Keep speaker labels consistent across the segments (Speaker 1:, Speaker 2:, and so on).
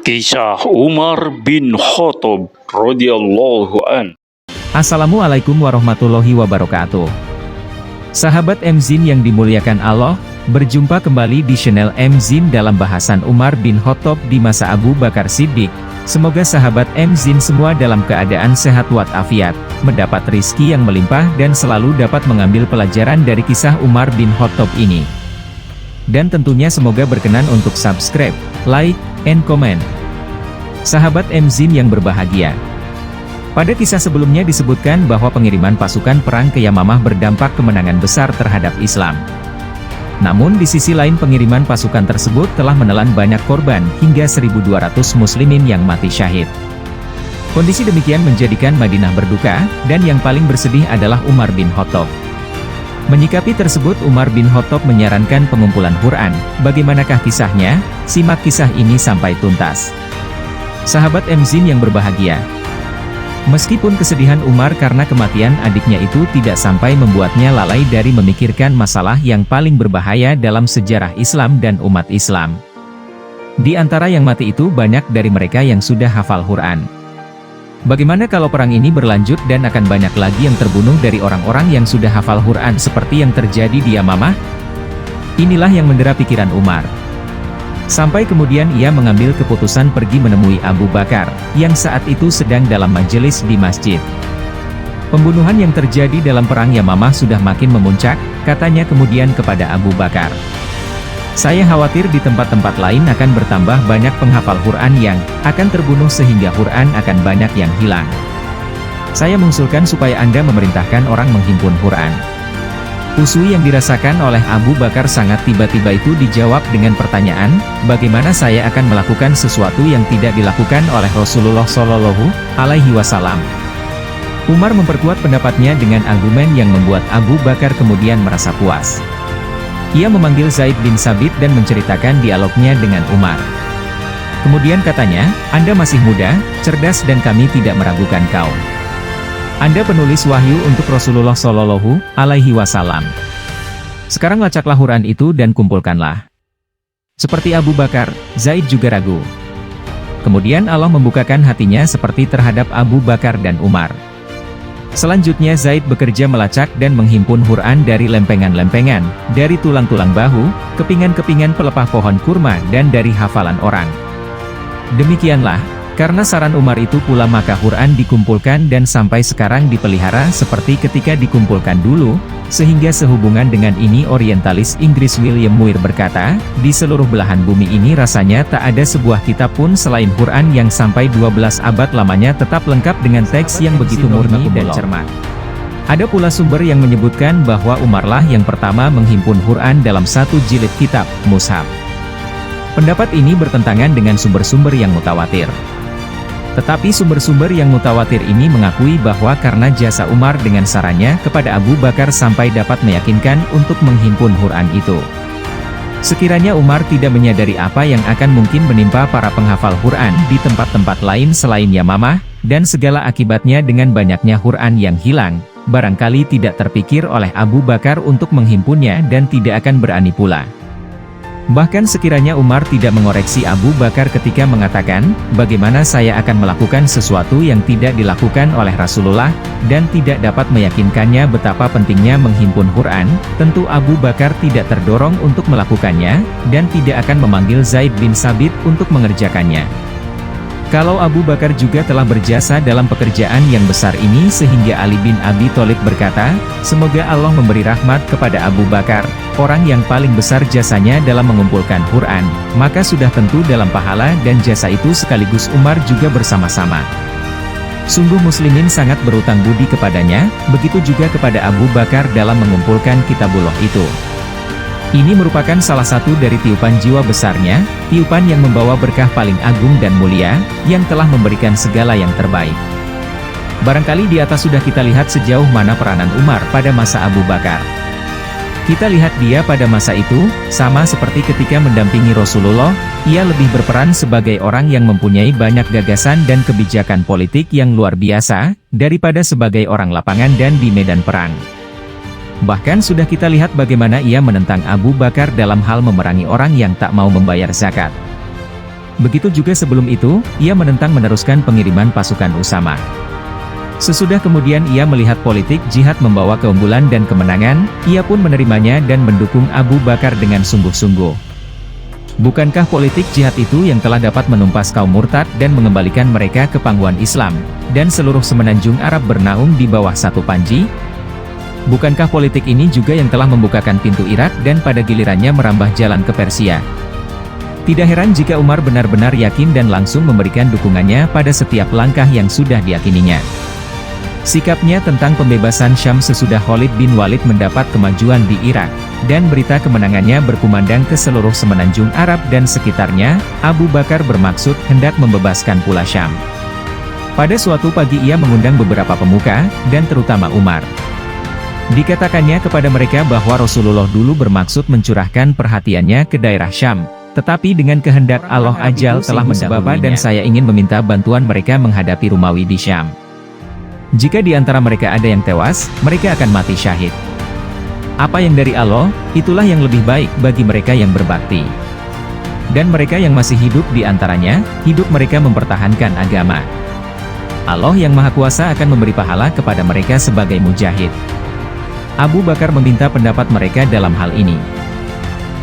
Speaker 1: Kisah Umar bin Khattab radhiyallahu an.
Speaker 2: Assalamualaikum warahmatullahi wabarakatuh. Sahabat MZIN yang dimuliakan Allah, berjumpa kembali di channel MZIN dalam bahasan Umar bin Khattab di masa Abu Bakar Siddiq. Semoga sahabat MZIN semua dalam keadaan sehat walafiat, mendapat rizki yang melimpah dan selalu dapat mengambil pelajaran dari kisah Umar bin Khattab ini. Dan tentunya semoga berkenan untuk subscribe, like, and comment. Sahabat MZIN yang berbahagia, pada kisah sebelumnya disebutkan bahwa pengiriman pasukan perang ke Yamamah berdampak kemenangan besar terhadap Islam. Namun di sisi lain pengiriman pasukan tersebut telah menelan banyak korban hingga 1.200 muslimin yang mati syahid. Kondisi demikian menjadikan Madinah berduka, dan yang paling bersedih adalah Umar bin Khattab. Menyikapi tersebut Umar bin Khattab menyarankan pengumpulan Quran. Bagaimanakah kisahnya? Simak kisah ini sampai tuntas. Sahabat MZIN yang berbahagia, meskipun kesedihan Umar karena kematian adiknya itu tidak sampai membuatnya lalai dari memikirkan masalah yang paling berbahaya dalam sejarah Islam dan umat Islam. Di antara yang mati itu banyak dari mereka yang sudah hafal Quran. Bagaimana kalau perang ini berlanjut dan akan banyak lagi yang terbunuh dari orang-orang yang sudah hafal Quran seperti yang terjadi di Yamamah? Inilah yang mendera pikiran Umar. Sampai kemudian ia mengambil keputusan pergi menemui Abu Bakar, yang saat itu sedang dalam majelis di masjid. Pembunuhan yang terjadi dalam perang Yamamah sudah makin memuncak, katanya kemudian kepada Abu Bakar. Saya khawatir di tempat-tempat lain akan bertambah banyak penghafal Quran yang akan terbunuh sehingga Quran akan banyak yang hilang. Saya mengusulkan supaya Anda memerintahkan orang menghimpun Quran. Usui yang dirasakan oleh Abu Bakar sangat tiba-tiba itu dijawab dengan pertanyaan, bagaimana saya akan melakukan sesuatu yang tidak dilakukan oleh Rasulullah Shallallahu Alaihi Wasallam. Umar memperkuat pendapatnya dengan argumen yang membuat Abu Bakar kemudian merasa puas. Ia memanggil Zaid bin Sabit dan menceritakan dialognya dengan Umar. Kemudian katanya, Anda masih muda, cerdas dan kami tidak meragukan kau. Anda penulis wahyu untuk Rasulullah Shallallahu Alaihi Wasallam. Sekarang lacaklah Quran itu dan kumpulkanlah. Seperti Abu Bakar, Zaid juga ragu. Kemudian Allah membukakan hatinya seperti terhadap Abu Bakar dan Umar. Selanjutnya Zaid bekerja melacak dan menghimpun Quran dari lempengan-lempengan, dari tulang-tulang bahu, kepingan-kepingan pelepah pohon kurma dan dari hafalan orang. Demikianlah, karena saran Umar itu pula maka Quran dikumpulkan dan sampai sekarang dipelihara seperti ketika dikumpulkan dulu, sehingga sehubungan dengan ini orientalis Inggris William Muir berkata, di seluruh belahan bumi ini rasanya tak ada sebuah kitab pun selain Quran yang sampai 12 abad lamanya tetap lengkap dengan teks yang begitu murni dan cermat. Ada pula sumber yang menyebutkan bahwa Umarlah yang pertama menghimpun Quran dalam satu jilid kitab, Mushaf. Pendapat ini bertentangan dengan sumber-sumber yang mutawatir. Tetapi sumber-sumber yang mutawatir ini mengakui bahwa karena jasa Umar dengan sarannya kepada Abu Bakar sampai dapat meyakinkan untuk menghimpun Quran itu. Sekiranya Umar tidak menyadari apa yang akan mungkin menimpa para penghafal Quran di tempat-tempat lain selain Yamamah, dan segala akibatnya dengan banyaknya Quran yang hilang, barangkali tidak terpikir oleh Abu Bakar untuk menghimpunnya dan tidak akan berani pula. Bahkan sekiranya Umar tidak mengoreksi Abu Bakar ketika mengatakan, bagaimana saya akan melakukan sesuatu yang tidak dilakukan oleh Rasulullah, dan tidak dapat meyakinkannya betapa pentingnya menghimpun Quran, tentu Abu Bakar tidak terdorong untuk melakukannya, dan tidak akan memanggil Zaid bin Sabit untuk mengerjakannya. Kalau Abu Bakar juga telah berjasa dalam pekerjaan yang besar ini sehingga Ali bin Abi Thalib berkata, semoga Allah memberi rahmat kepada Abu Bakar, orang yang paling besar jasanya dalam mengumpulkan Quran, maka sudah tentu dalam pahala dan jasa itu sekaligus Umar juga bersama-sama. Sungguh muslimin sangat berutang budi kepadanya, begitu juga kepada Abu Bakar dalam mengumpulkan kitabullah itu. Ini merupakan salah satu dari tiupan jiwa besarnya, tiupan yang membawa berkah paling agung dan mulia, yang telah memberikan segala yang terbaik. Barangkali di atas sudah kita lihat sejauh mana peranan Umar pada masa Abu Bakar. Kita lihat dia pada masa itu, sama seperti ketika mendampingi Rasulullah, ia lebih berperan sebagai orang yang mempunyai banyak gagasan dan kebijakan politik yang luar biasa, daripada sebagai orang lapangan dan di medan perang. Bahkan sudah kita lihat bagaimana ia menentang Abu Bakar dalam hal memerangi orang yang tak mau membayar zakat. Begitu juga sebelum itu, ia menentang meneruskan pengiriman pasukan Usama. Sesudah kemudian ia melihat politik jihad membawa keunggulan dan kemenangan, ia pun menerimanya dan mendukung Abu Bakar dengan sungguh-sungguh. Bukankah politik jihad itu yang telah dapat menumpas kaum murtad dan mengembalikan mereka ke pangkuan Islam, dan seluruh semenanjung Arab bernaung di bawah satu panji? Bukankah politik ini juga yang telah membukakan pintu Irak dan pada gilirannya merambah jalan ke Persia? Tidak heran jika Umar benar-benar yakin dan langsung memberikan dukungannya pada setiap langkah yang sudah diyakininya. Sikapnya tentang pembebasan Syam sesudah Khalid bin Walid mendapat kemajuan di Irak, dan berita kemenangannya berkumandang ke seluruh semenanjung Arab dan sekitarnya, Abu Bakar bermaksud hendak membebaskan pula Syam. Pada suatu pagi ia mengundang beberapa pemuka, dan terutama Umar. Dikatakannya kepada mereka bahwa Rasulullah dulu bermaksud mencurahkan perhatiannya ke daerah Syam, tetapi dengan kehendak Allah ajal telah mendahulunya dan saya ingin meminta bantuan mereka menghadapi Romawi di Syam. Jika di antara mereka ada yang tewas, mereka akan mati syahid. Apa yang dari Allah, itulah yang lebih baik bagi mereka yang berbakti. Dan mereka yang masih hidup di antaranya, hidup mereka mempertahankan agama. Allah yang Maha Kuasa akan memberi pahala kepada mereka sebagai mujahid. Abu Bakar meminta pendapat mereka dalam hal ini.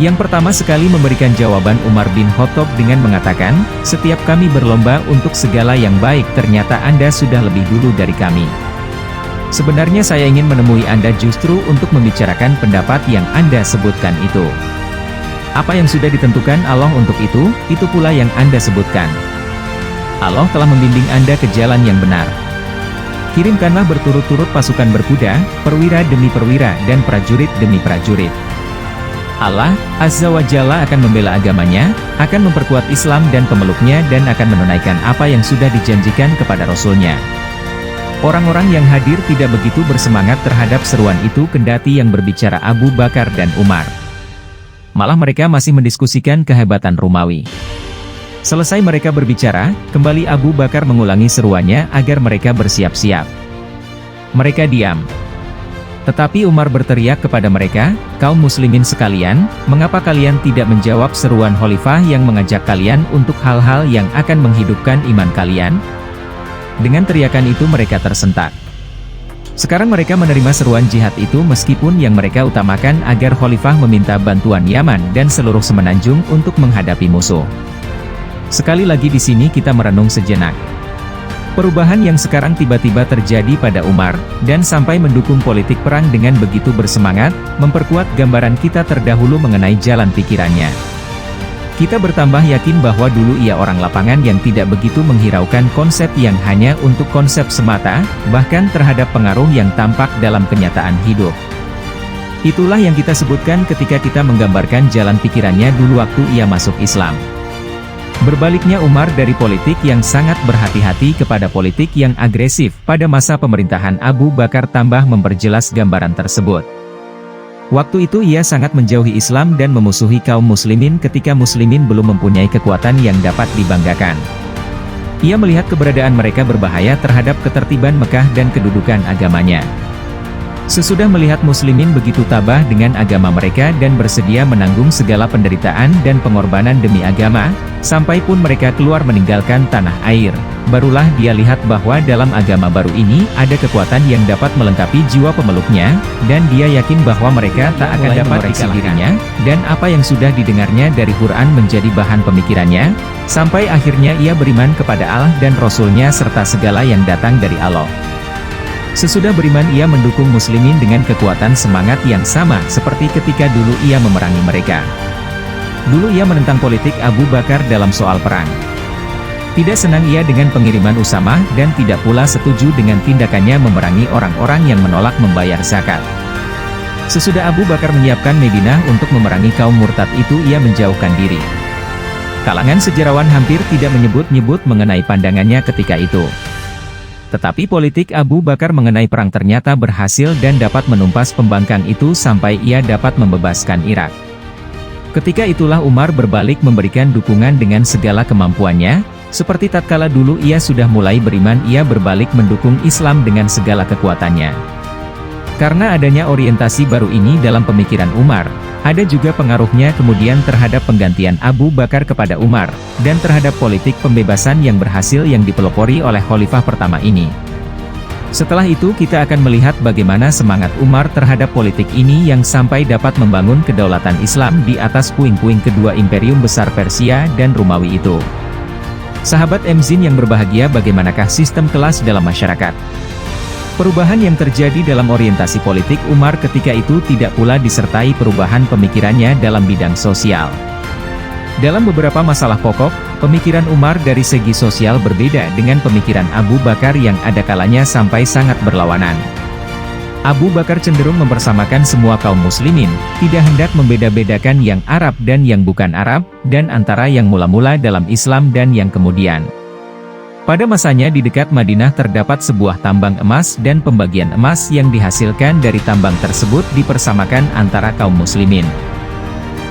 Speaker 2: Yang pertama sekali memberikan jawaban Umar bin Khattab dengan mengatakan, setiap kami berlomba untuk segala yang baik ternyata Anda sudah lebih dulu dari kami. Sebenarnya saya ingin menemui Anda justru untuk membicarakan pendapat yang Anda sebutkan itu. Apa yang sudah ditentukan Allah untuk itu pula yang Anda sebutkan. Allah telah membimbing Anda ke jalan yang benar. Kirimkanlah berturut-turut pasukan berkuda, perwira demi perwira dan prajurit demi prajurit. Allah, Azza wa Jalla akan membela agamanya, akan memperkuat Islam dan pemeluknya dan akan menunaikan apa yang sudah dijanjikan kepada Rasulnya. Orang-orang yang hadir tidak begitu bersemangat terhadap seruan itu kendati yang berbicara Abu Bakar dan Umar. Malah mereka masih mendiskusikan kehebatan Romawi. Selesai mereka berbicara, kembali Abu Bakar mengulangi seruannya agar mereka bersiap-siap. Mereka diam. Tetapi Umar berteriak kepada mereka, kaum muslimin sekalian, mengapa kalian tidak menjawab seruan khalifah yang mengajak kalian untuk hal-hal yang akan menghidupkan iman kalian? Dengan teriakan itu mereka tersentak. Sekarang mereka menerima seruan jihad itu meskipun yang mereka utamakan agar khalifah meminta bantuan Yaman dan seluruh semenanjung untuk menghadapi musuh. Sekali lagi di sini kita merenung sejenak. Perubahan yang sekarang tiba-tiba terjadi pada Umar, dan sampai mendukung politik perang dengan begitu bersemangat, memperkuat gambaran kita terdahulu mengenai jalan pikirannya. Kita bertambah yakin bahwa dulu ia orang lapangan yang tidak begitu menghiraukan konsep yang hanya untuk konsep semata, bahkan terhadap pengaruh yang tampak dalam kenyataan hidup. Itulah yang kita sebutkan ketika kita menggambarkan jalan pikirannya dulu waktu ia masuk Islam. Berbaliknya Umar dari politik yang sangat berhati-hati kepada politik yang agresif pada masa pemerintahan Abu Bakar tambah memperjelas gambaran tersebut. Waktu itu ia sangat menjauhi Islam dan memusuhi kaum muslimin ketika muslimin belum mempunyai kekuatan yang dapat dibanggakan. Ia melihat keberadaan mereka berbahaya terhadap ketertiban Mekah dan kedudukan agamanya. Sesudah melihat muslimin begitu tabah dengan agama mereka dan bersedia menanggung segala penderitaan dan pengorbanan demi agama, sampai pun mereka keluar meninggalkan tanah air, barulah dia lihat bahwa dalam agama baru ini ada kekuatan yang dapat melengkapi jiwa pemeluknya, dan dia yakin bahwa mereka tak akan dapat mengoreksi dirinya, dan apa yang sudah didengarnya dari Quran menjadi bahan pemikirannya, sampai akhirnya ia beriman kepada Allah dan Rasul-Nya serta segala yang datang dari Allah. Sesudah beriman ia mendukung muslimin dengan kekuatan semangat yang sama seperti ketika dulu ia memerangi mereka. Dulu ia menentang politik Abu Bakar dalam soal perang. Tidak senang ia dengan pengiriman Usama dan tidak pula setuju dengan tindakannya memerangi orang-orang yang menolak membayar zakat. Sesudah Abu Bakar menyiapkan Madinah untuk memerangi kaum murtad itu ia menjauhkan diri. Kalangan sejarawan hampir tidak menyebut-nyebut mengenai pandangannya ketika itu. Tetapi politik Abu Bakar mengenai perang ternyata berhasil dan dapat menumpas pembangkang itu sampai ia dapat membebaskan Irak. Ketika itulah Umar berbalik memberikan dukungan dengan segala kemampuannya, seperti tatkala dulu ia sudah mulai beriman ia berbalik mendukung Islam dengan segala kekuatannya. Karena adanya orientasi baru ini dalam pemikiran Umar, ada juga pengaruhnya kemudian terhadap penggantian Abu Bakar kepada Umar, dan terhadap politik pembebasan yang berhasil yang dipelopori oleh khalifah pertama ini. Setelah itu kita akan melihat bagaimana semangat Umar terhadap politik ini yang sampai dapat membangun kedaulatan Islam di atas puing-puing kedua imperium besar Persia dan Romawi itu. Sahabat MZin yang berbahagia, bagaimanakah sistem kelas dalam masyarakat? Perubahan yang terjadi dalam orientasi politik Umar ketika itu tidak pula disertai perubahan pemikirannya dalam bidang sosial. Dalam beberapa masalah pokok, pemikiran Umar dari segi sosial berbeda dengan pemikiran Abu Bakar yang ada kalanya sampai sangat berlawanan. Abu Bakar cenderung mempersamakan semua kaum muslimin, tidak hendak membeda-bedakan yang Arab dan yang bukan Arab, dan antara yang mula-mula dalam Islam dan yang kemudian. Pada masanya di dekat Madinah terdapat sebuah tambang emas dan pembagian emas yang dihasilkan dari tambang tersebut dipersamakan antara kaum muslimin.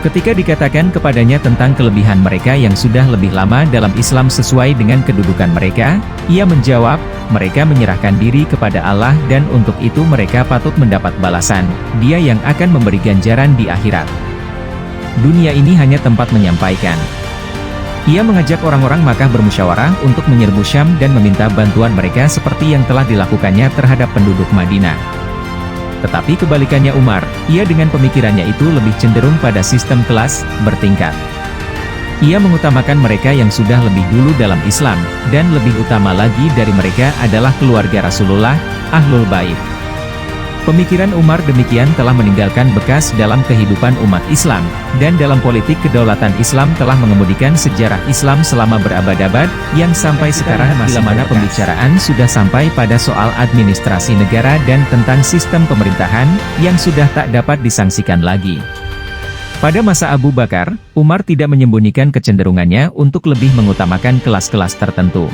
Speaker 2: Ketika dikatakan kepadanya tentang kelebihan mereka yang sudah lebih lama dalam Islam sesuai dengan kedudukan mereka, ia menjawab, mereka menyerahkan diri kepada Allah dan untuk itu mereka patut mendapat balasan, Dia yang akan memberi ganjaran di akhirat. Dunia ini hanya tempat menyampaikan. Ia mengajak orang-orang Makkah bermusyawarah untuk menyerbu Syam dan meminta bantuan mereka seperti yang telah dilakukannya terhadap penduduk Madinah. Tetapi kebalikannya Umar, ia dengan pemikirannya itu lebih cenderung pada sistem kelas, bertingkat. Ia mengutamakan mereka yang sudah lebih dulu dalam Islam, dan lebih utama lagi dari mereka adalah keluarga Rasulullah, Ahlul Bait. Pemikiran Umar demikian telah meninggalkan bekas dalam kehidupan umat Islam, dan dalam politik kedaulatan Islam telah mengemudikan sejarah Islam selama berabad-abad, yang sampai sekarang bila mana pembicaraan sudah sampai pada soal administrasi negara dan tentang sistem pemerintahan, yang sudah tak dapat disangsikan lagi. Pada masa Abu Bakar, Umar tidak menyembunyikan kecenderungannya untuk lebih mengutamakan kelas-kelas tertentu.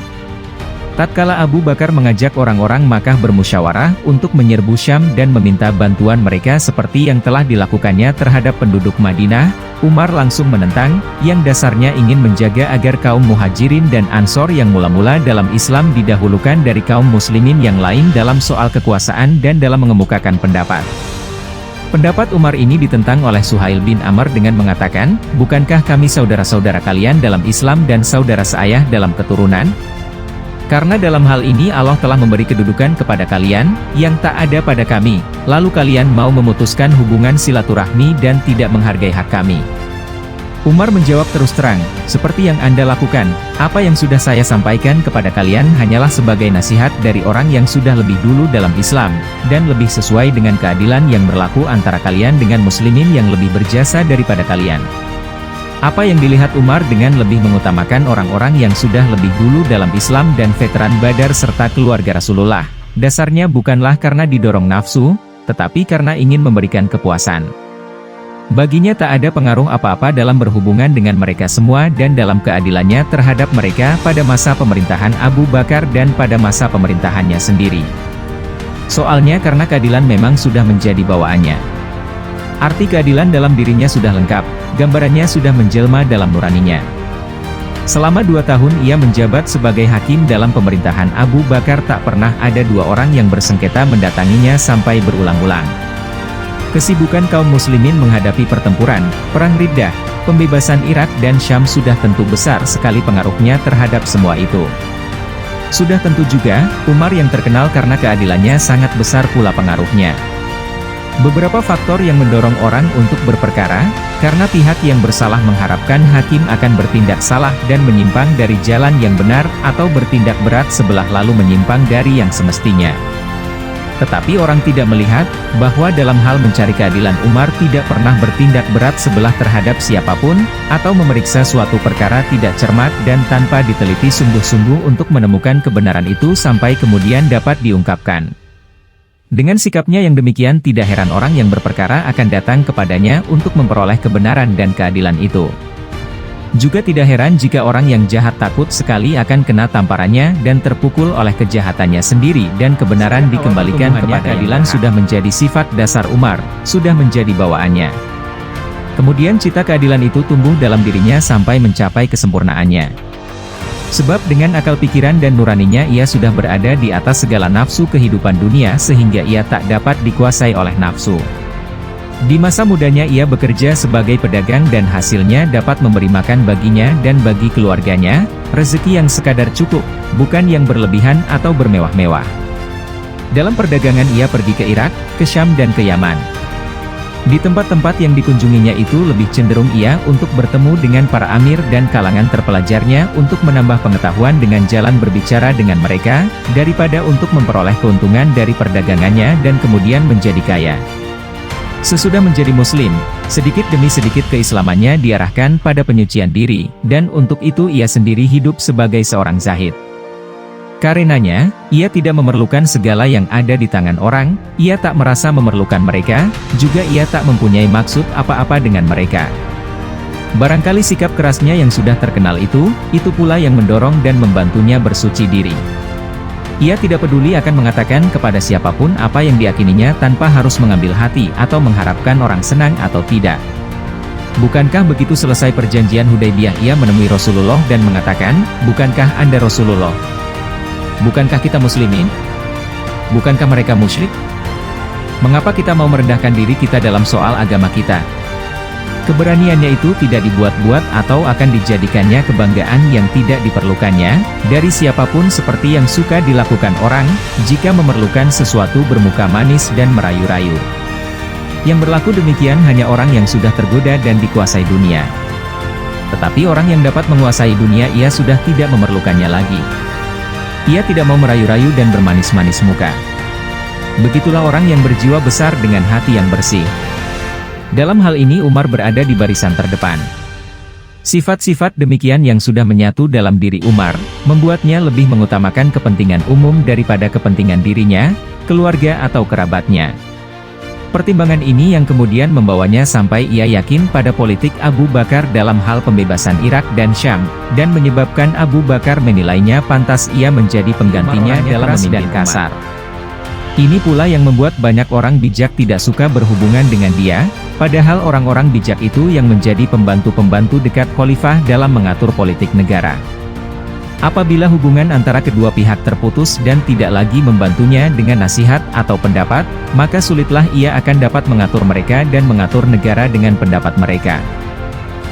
Speaker 2: Tatkala Abu Bakar mengajak orang-orang Makkah bermusyawarah untuk menyerbu Syam dan meminta bantuan mereka seperti yang telah dilakukannya terhadap penduduk Madinah, Umar langsung menentang, yang dasarnya ingin menjaga agar kaum Muhajirin dan Ansor yang mula-mula dalam Islam didahulukan dari kaum muslimin yang lain dalam soal kekuasaan dan dalam mengemukakan pendapat. Pendapat Umar ini ditentang oleh Suhail bin Amr dengan mengatakan, bukankah kami saudara-saudara kalian dalam Islam dan saudara seayah dalam keturunan? Karena dalam hal ini Allah telah memberi kedudukan kepada kalian, yang tak ada pada kami, lalu kalian mau memutuskan hubungan silaturahmi dan tidak menghargai hak kami. Umar menjawab terus terang, seperti yang Anda lakukan, apa yang sudah saya sampaikan kepada kalian hanyalah sebagai nasihat dari orang yang sudah lebih dulu dalam Islam, dan lebih sesuai dengan keadilan yang berlaku antara kalian dengan muslimin yang lebih berjasa daripada kalian. Apa yang dilihat Umar dengan lebih mengutamakan orang-orang yang sudah lebih dulu dalam Islam dan veteran Badar serta keluarga Rasulullah, dasarnya bukanlah karena didorong nafsu, tetapi karena ingin memberikan kepuasan. Baginya tak ada pengaruh apa-apa dalam berhubungan dengan mereka semua dan dalam keadilannya terhadap mereka pada masa pemerintahan Abu Bakar dan pada masa pemerintahannya sendiri. Soalnya karena keadilan memang sudah menjadi bawaannya. Arti keadilan dalam dirinya sudah lengkap, gambarannya sudah menjelma dalam nuraninya. Selama 2 tahun ia menjabat sebagai hakim dalam pemerintahan Abu Bakar, tak pernah ada 2 orang yang bersengketa mendatanginya sampai berulang-ulang. Kesibukan kaum muslimin menghadapi pertempuran, perang Riddah, pembebasan Irak dan Syam sudah tentu besar sekali pengaruhnya terhadap semua itu. Sudah tentu juga, Umar yang terkenal karena keadilannya sangat besar pula pengaruhnya. Beberapa faktor yang mendorong orang untuk berperkara, karena pihak yang bersalah mengharapkan hakim akan bertindak salah dan menyimpang dari jalan yang benar, atau bertindak berat sebelah lalu menyimpang dari yang semestinya. Tetapi orang tidak melihat, bahwa dalam hal mencari keadilan Umar tidak pernah bertindak berat sebelah terhadap siapapun, atau memeriksa suatu perkara tidak cermat dan tanpa diteliti sungguh-sungguh untuk menemukan kebenaran itu sampai kemudian dapat diungkapkan. Dengan sikapnya yang demikian tidak heran orang yang berperkara akan datang kepadanya untuk memperoleh kebenaran dan keadilan itu. Juga tidak heran jika orang yang jahat takut sekali akan kena tamparannya dan terpukul oleh kejahatannya sendiri dan kebenaran dikembalikan kepada keadilan sudah menjadi sifat dasar Umar, sudah menjadi bawaannya. Kemudian cita keadilan itu tumbuh dalam dirinya sampai mencapai kesempurnaannya. Sebab dengan akal pikiran dan nuraninya ia sudah berada di atas segala nafsu kehidupan dunia sehingga ia tak dapat dikuasai oleh nafsu. Di masa mudanya ia bekerja sebagai pedagang dan hasilnya dapat memberi makan baginya dan bagi keluarganya, rezeki yang sekadar cukup, bukan yang berlebihan atau bermewah-mewah. Dalam perdagangan ia pergi ke Irak, ke Syam dan ke Yaman. Di tempat-tempat yang dikunjunginya itu lebih cenderung ia untuk bertemu dengan para amir dan kalangan terpelajarnya untuk menambah pengetahuan dengan jalan berbicara dengan mereka, daripada untuk memperoleh keuntungan dari perdagangannya dan kemudian menjadi kaya. Sesudah menjadi muslim, sedikit demi sedikit keislamannya diarahkan pada penyucian diri, dan untuk itu ia sendiri hidup sebagai seorang zahid. Karenanya, ia tidak memerlukan segala yang ada di tangan orang, ia tak merasa memerlukan mereka, juga ia tak mempunyai maksud apa-apa dengan mereka. Barangkali sikap kerasnya yang sudah terkenal itu pula yang mendorong dan membantunya bersuci diri. Ia tidak peduli akan mengatakan kepada siapapun apa yang diyakininya tanpa harus mengambil hati atau mengharapkan orang senang atau tidak. Bukankah begitu selesai perjanjian Hudaybiyah ia menemui Rasulullah dan mengatakan, "Bukankah Anda Rasulullah? Bukankah kita muslimin? Bukankah mereka musyrik? Mengapa kita mau merendahkan diri kita dalam soal agama kita?" Keberaniannya itu tidak dibuat-buat atau akan dijadikannya kebanggaan yang tidak diperlukannya, dari siapapun seperti yang suka dilakukan orang, jika memerlukan sesuatu bermuka manis dan merayu-rayu. Yang berlaku demikian hanya orang yang sudah tergoda dan dikuasai dunia. Tetapi orang yang dapat menguasai dunia ia sudah tidak memerlukannya lagi. Ia tidak mau merayu-rayu dan bermanis-manis muka. Begitulah orang yang berjiwa besar dengan hati yang bersih. Dalam hal ini Umar berada di barisan terdepan. Sifat-sifat demikian yang sudah menyatu dalam diri Umar, membuatnya lebih mengutamakan kepentingan umum daripada kepentingan dirinya, keluarga atau kerabatnya. Pertimbangan ini yang kemudian membawanya sampai ia yakin pada politik Abu Bakar dalam hal pembebasan Irak dan Syam, dan menyebabkan Abu Bakar menilainya pantas ia menjadi penggantinya dalam memimpin kasar. Ini pula yang membuat banyak orang bijak tidak suka berhubungan dengan dia, padahal orang-orang bijak itu yang menjadi pembantu-pembantu dekat khalifah dalam mengatur politik negara. Apabila hubungan antara kedua pihak terputus dan tidak lagi membantunya dengan nasihat atau pendapat, maka sulitlah ia akan dapat mengatur mereka dan mengatur negara dengan pendapat mereka.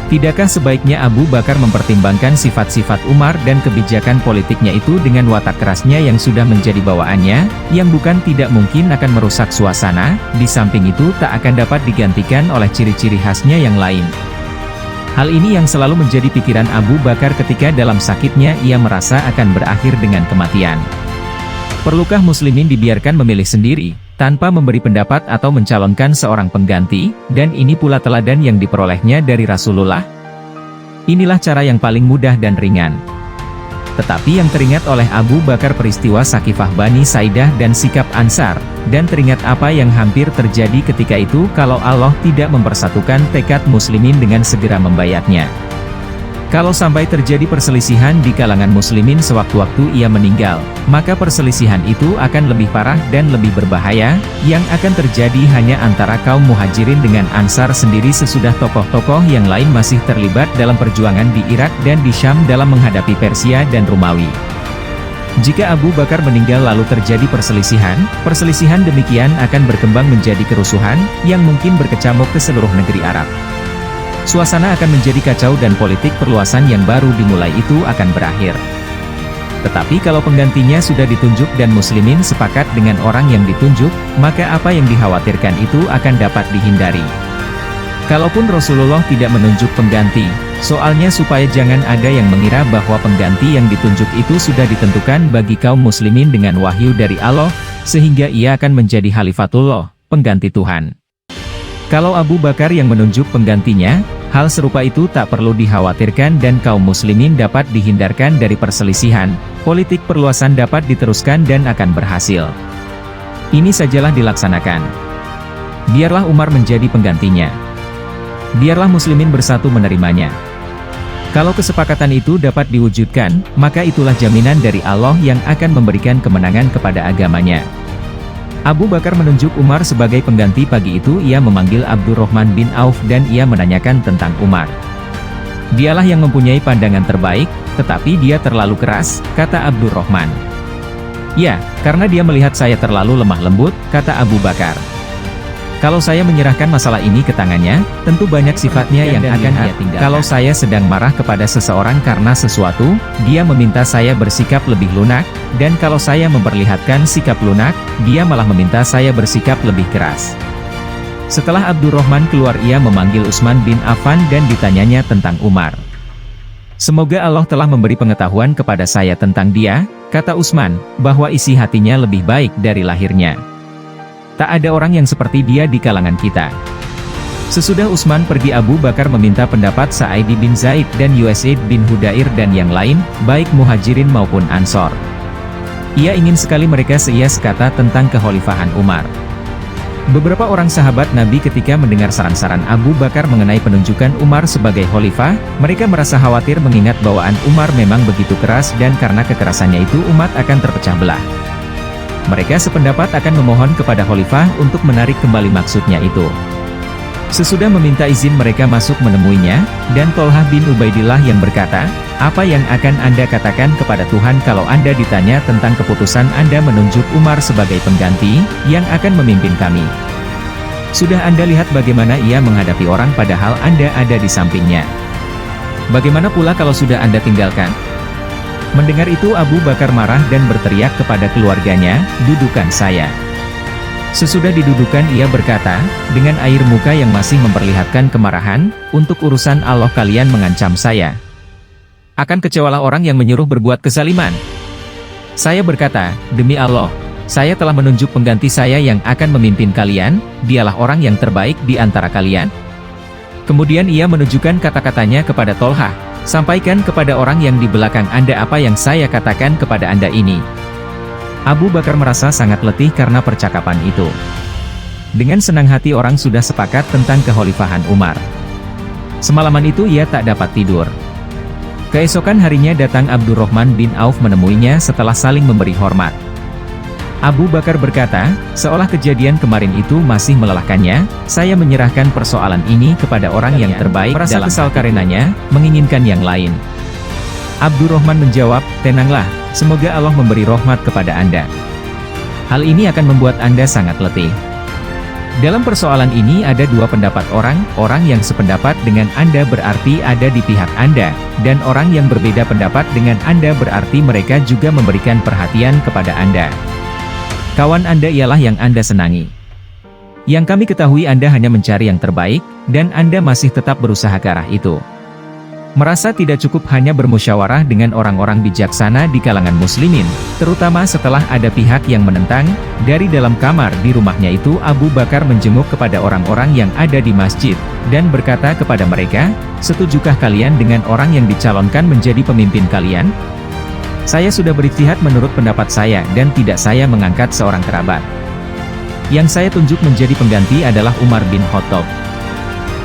Speaker 2: Tidakkah sebaiknya Abu Bakar mempertimbangkan sifat-sifat Umar dan kebijakan politiknya itu dengan watak kerasnya yang sudah menjadi bawaannya, yang bukan tidak mungkin akan merusak suasana, di samping itu tak akan dapat digantikan oleh ciri-ciri khasnya yang lain. Hal ini yang selalu menjadi pikiran Abu Bakar ketika dalam sakitnya ia merasa akan berakhir dengan kematian. Perlukah muslimin dibiarkan memilih sendiri, tanpa memberi pendapat atau mencalonkan seorang pengganti, dan ini pula teladan yang diperolehnya dari Rasulullah? Inilah cara yang paling mudah dan ringan. Tetapi yang teringat oleh Abu Bakar peristiwa Sakifah Bani Saidah dan sikap Ansar, dan teringat apa yang hampir terjadi ketika itu kalau Allah tidak mempersatukan tekad muslimin dengan segera membayatnya. Kalau sampai terjadi perselisihan di kalangan muslimin sewaktu-waktu ia meninggal, maka perselisihan itu akan lebih parah dan lebih berbahaya, yang akan terjadi hanya antara kaum muhajirin dengan Ansar sendiri sesudah tokoh-tokoh yang lain masih terlibat dalam perjuangan di Irak dan di Syam dalam menghadapi Persia dan Romawi. Jika Abu Bakar meninggal lalu terjadi perselisihan demikian akan berkembang menjadi kerusuhan, yang mungkin berkecamuk ke seluruh negeri Arab. Suasana akan menjadi kacau dan politik perluasan yang baru dimulai itu akan berakhir. Tetapi kalau penggantinya sudah ditunjuk dan muslimin sepakat dengan orang yang ditunjuk, maka apa yang dikhawatirkan itu akan dapat dihindari. Kalaupun Rasulullah tidak menunjuk pengganti, soalnya supaya jangan ada yang mengira bahwa pengganti yang ditunjuk itu sudah ditentukan bagi kaum muslimin dengan wahyu dari Allah, sehingga ia akan menjadi Khalifatullah, pengganti Tuhan. Kalau Abu Bakar yang menunjuk penggantinya, hal serupa itu tak perlu dikhawatirkan dan kaum muslimin dapat dihindarkan dari perselisihan, politik perluasan dapat diteruskan dan akan berhasil. Ini sajalah dilaksanakan. Biarlah Umar menjadi penggantinya. Biarlah muslimin bersatu menerimanya. Kalau kesepakatan itu dapat diwujudkan, maka itulah jaminan dari Allah yang akan memberikan kemenangan kepada agamanya. Abu Bakar menunjuk Umar sebagai pengganti. Pagi itu ia memanggil Abdurrahman bin Auf dan ia menanyakan tentang Umar. Dialah yang mempunyai pandangan terbaik, tetapi dia terlalu keras, kata Abdurrahman. Ya, karena dia melihat saya terlalu lemah lembut, kata Abu Bakar. Kalau saya menyerahkan masalah ini ke tangannya, tentu banyak sifatnya yang akan dia tinggalkan. Kalau saya sedang marah kepada seseorang karena sesuatu, dia meminta saya bersikap lebih lunak, dan kalau saya memperlihatkan sikap lunak, dia malah meminta saya bersikap lebih keras. Setelah Abdurrahman keluar, ia memanggil Utsman bin Affan dan ditanyanya tentang Umar. Semoga Allah telah memberi pengetahuan kepada saya tentang dia, kata Utsman, bahwa isi hatinya lebih baik dari lahirnya. Tak ada orang yang seperti dia di kalangan kita. Sesudah Utsman pergi, Abu Bakar meminta pendapat Sa'id bin Zaid dan Usaid bin Hudair dan yang lain, baik Muhajirin maupun Ansor. Ia ingin sekali mereka seia sekata tentang kekhalifahan Umar. Beberapa orang sahabat Nabi ketika mendengar saran-saran Abu Bakar mengenai penunjukan Umar sebagai khalifah, mereka merasa khawatir mengingat bawaan Umar memang begitu keras dan karena kekerasannya itu umat akan terpecah belah. Mereka sependapat akan memohon kepada khalifah untuk menarik kembali maksudnya itu. Sesudah meminta izin mereka masuk menemuinya, dan Tolhah bin Ubaidillah yang berkata, apa yang akan Anda katakan kepada Tuhan kalau Anda ditanya tentang keputusan Anda menunjuk Umar sebagai pengganti, yang akan memimpin kami? Sudah Anda lihat bagaimana ia menghadapi orang padahal Anda ada di sampingnya. Bagaimana pula kalau sudah Anda tinggalkan? Mendengar itu Abu Bakar marah dan berteriak kepada keluarganya, dudukan saya. Sesudah didudukan ia berkata, dengan air muka yang masih memperlihatkan kemarahan, untuk urusan Allah kalian mengancam saya. Akan kecewalah orang yang menyuruh berbuat kezaliman. Saya berkata, demi Allah, saya telah menunjuk pengganti saya yang akan memimpin kalian, dialah orang yang terbaik di antara kalian. Kemudian ia menunjukkan kata-katanya kepada Tolhah, sampaikan kepada orang yang di belakang Anda apa yang saya katakan kepada Anda ini. Abu Bakar merasa sangat letih karena percakapan itu. Dengan senang hati orang sudah sepakat tentang kekhalifahan Umar. Semalaman itu ia tak dapat tidur. Keesokan harinya datang Abdurrahman bin Auf menemuinya setelah saling memberi hormat. Abu Bakar berkata, seolah kejadian kemarin itu masih melelahkannya, saya menyerahkan persoalan ini kepada orang yang terbaik merasa dalam kesal karenanya, menginginkan yang lain. Abdurrahman menjawab, tenanglah, semoga Allah memberi rahmat kepada Anda. Hal ini akan membuat Anda sangat letih. Dalam persoalan ini ada dua pendapat orang yang sependapat dengan Anda berarti ada di pihak Anda, dan orang yang berbeda pendapat dengan Anda berarti mereka juga memberikan perhatian kepada Anda. Kawan Anda ialah yang Anda senangi. Yang kami ketahui Anda hanya mencari yang terbaik, dan Anda masih tetap berusaha ke arah itu. Merasa tidak cukup hanya bermusyawarah dengan orang-orang bijaksana di kalangan muslimin, terutama setelah ada pihak yang menentang, dari dalam kamar di rumahnya itu Abu Bakar menjenguk kepada orang-orang yang ada di masjid, dan berkata kepada mereka, setujukah kalian dengan orang yang dicalonkan menjadi pemimpin kalian? Saya sudah berijtihad menurut pendapat saya dan tidak saya mengangkat seorang kerabat. Yang saya tunjuk menjadi pengganti adalah Umar bin Khattab.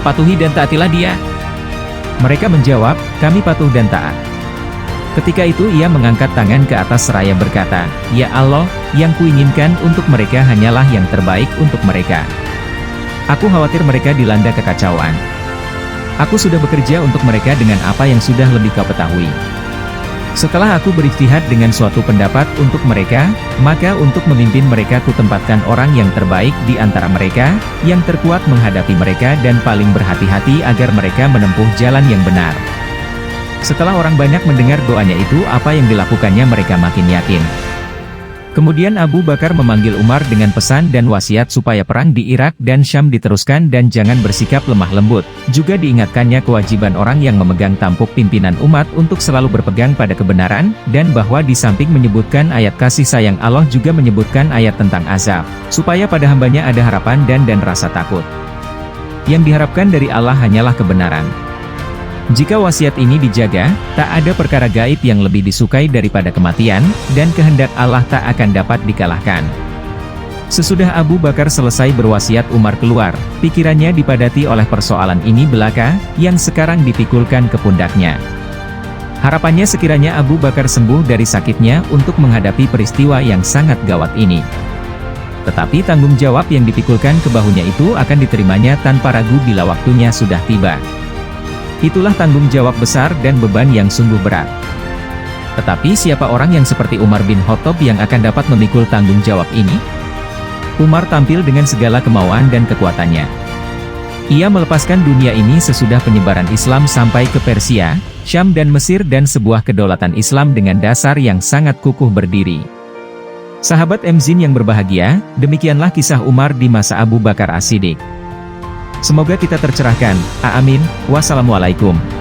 Speaker 2: Patuhi dan taatilah dia. Mereka menjawab, kami patuh dan taat. Ketika itu ia mengangkat tangan ke atas seraya berkata, ya Allah, yang kuinginkan untuk mereka hanyalah yang terbaik untuk mereka. Aku khawatir mereka dilanda kekacauan. Aku sudah bekerja untuk mereka dengan apa yang sudah lebih kau ketahui. Setelah aku berijtihad dengan suatu pendapat untuk mereka, maka untuk memimpin mereka kutempatkan orang yang terbaik di antara mereka, yang terkuat menghadapi mereka dan paling berhati-hati agar mereka menempuh jalan yang benar. Setelah orang banyak mendengar doanya itu, apa yang dilakukannya mereka makin yakin. Kemudian Abu Bakar memanggil Umar dengan pesan dan wasiat supaya perang di Irak dan Syam diteruskan dan jangan bersikap lemah lembut. Juga diingatkannya kewajiban orang yang memegang tampuk pimpinan umat untuk selalu berpegang pada kebenaran, dan bahwa di samping menyebutkan ayat kasih sayang Allah juga menyebutkan ayat tentang azab, supaya pada hambanya ada harapan dan rasa takut. Yang diharapkan dari Allah hanyalah kebenaran. Jika wasiat ini dijaga, tak ada perkara gaib yang lebih disukai daripada kematian, dan kehendak Allah tak akan dapat dikalahkan. Sesudah Abu Bakar selesai berwasiat, Umar keluar, pikirannya dipadati oleh persoalan ini belaka, yang sekarang dipikulkan ke pundaknya. Harapannya sekiranya Abu Bakar sembuh dari sakitnya untuk menghadapi peristiwa yang sangat gawat ini. Tetapi tanggung jawab yang dipikulkan ke bahunya itu akan diterimanya tanpa ragu bila waktunya sudah tiba. Itulah tanggung jawab besar dan beban yang sungguh berat. Tetapi siapa orang yang seperti Umar bin Khattab yang akan dapat memikul tanggung jawab ini? Umar tampil dengan segala kemauan dan kekuatannya. Ia melepaskan dunia ini sesudah penyebaran Islam sampai ke Persia, Syam dan Mesir dan sebuah kedaulatan Islam dengan dasar yang sangat kukuh berdiri. Sahabat Mzin yang berbahagia, demikianlah kisah Umar di masa Abu Bakar As-Siddiq. Semoga kita tercerahkan. Amin. Wassalamualaikum.